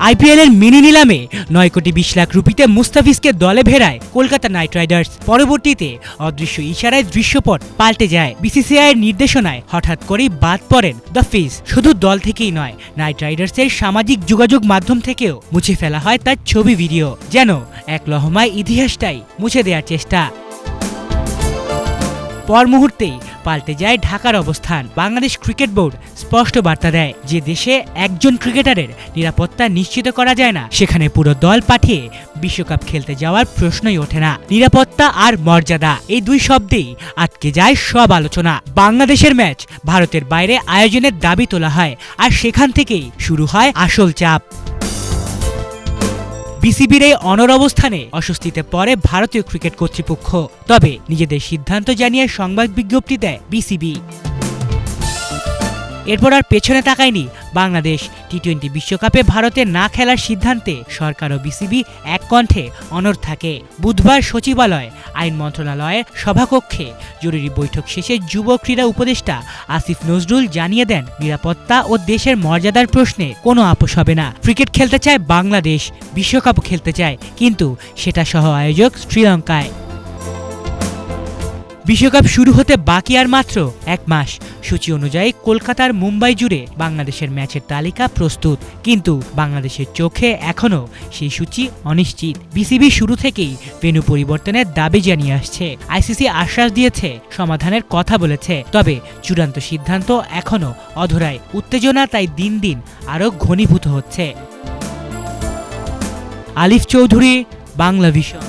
IPL এর mini নিলামে 9 কোটি 20 লাখ রুপিতে মুস্তাফিজকে দলে ভেড়ায় কলকাতা নাইট রাইডার্স। পরবর্তীতে অদৃশ্য ইশারায় দৃশ্যপট পাল্টে যায়। বিসিসিআই এর নির্দেশনায় হঠাৎ করেই বাদ পড়েন দ্য ফিজ। শুধু দল থেকেই নয়, নাইট রাইডার্সের সামাজিক যোগাযোগ মাধ্যম থেকেও মুছে ফেলা হয় তার ছবি ভিডিও, যেন এক লহমায় ইতিহাসটাই মুছে দেওয়ার চেষ্টা। পর মুহূর্তেই পাল্টে যায় ঢাকার অবস্থান। বাংলাদেশ ক্রিকেট বোর্ড স্পষ্ট বার্তা দেয়, যে দেশে একজন ক্রিকেটারের নিরাপত্তা নিশ্চিত করা যায় না, সেখানে পুরো দল পাঠিয়ে বিশ্বকাপ খেলতে যাওয়ার প্রশ্নই ওঠে না। নিরাপত্তা আর মর্যাদা, এই দুই শব্দেই আটকে যায় সব আলোচনা। বাংলাদেশের ম্যাচ ভারতের বাইরে আয়োজনের দাবি তোলা হয়, আর সেখান থেকেই শুরু হয় আসল চাপ। বিসিবির এই অনড় অবস্থানে অস্বস্তিতে পড়ে ভারতীয় ক্রিকেট কর্তৃপক্ষ। তবে নিজেদের সিদ্ধান্ত জানিয়ে সংবাদ বিজ্ঞপ্তি দেয় বিসিবি। এরপর আর পেছনে তাকায়নি বাংলাদেশ। টি-20 বিশ্বকাপে ভারতে না খেলার সিদ্ধান্তে সরকার ও বিসিবি এক কণ্ঠে অনড় থাকে। বুধবার সচিবালয় আইন মন্ত্রণালয়ের সভাকক্ষে জরুরি বৈঠক শেষে যুব ক্রীড়া উপদেষ্টা আসিফ নজরুল জানিয়ে দেন, নিরাপত্তা ও দেশের মর্যাদার প্রশ্নে কোনো আপোষ হবে না। ক্রিকেট খেলতে চায় বাংলাদেশ, বিশ্বকাপও খেলতে চায়, কিন্তু সেটা সহ আয়োজক শ্রীলঙ্কায়। বিশ্বকাপ শুরু হতে বাকি আর মাত্র 1 মাস। সূচি অনুযায়ী কলকাতার মুম্বাই জুড়ে বাংলাদেশের ম্যাচের তালিকা প্রস্তুত, কিন্তু বাংলাদেশের চোখে এখনও সেই সূচি অনিশ্চিত। বিসিবি শুরু থেকেই ভেন্যু পরিবর্তনের দাবি জানিয়ে আসছে। আইসিসি আশ্বাস দিয়েছে, সমাধানের কথা বলেছে, তবে চূড়ান্ত সিদ্ধান্ত এখনও অধরায়। উত্তেজনা তাই দিন দিন আরও ঘনীভূত হচ্ছে। আলিফ চৌধুরী, বাংলা ভিশন।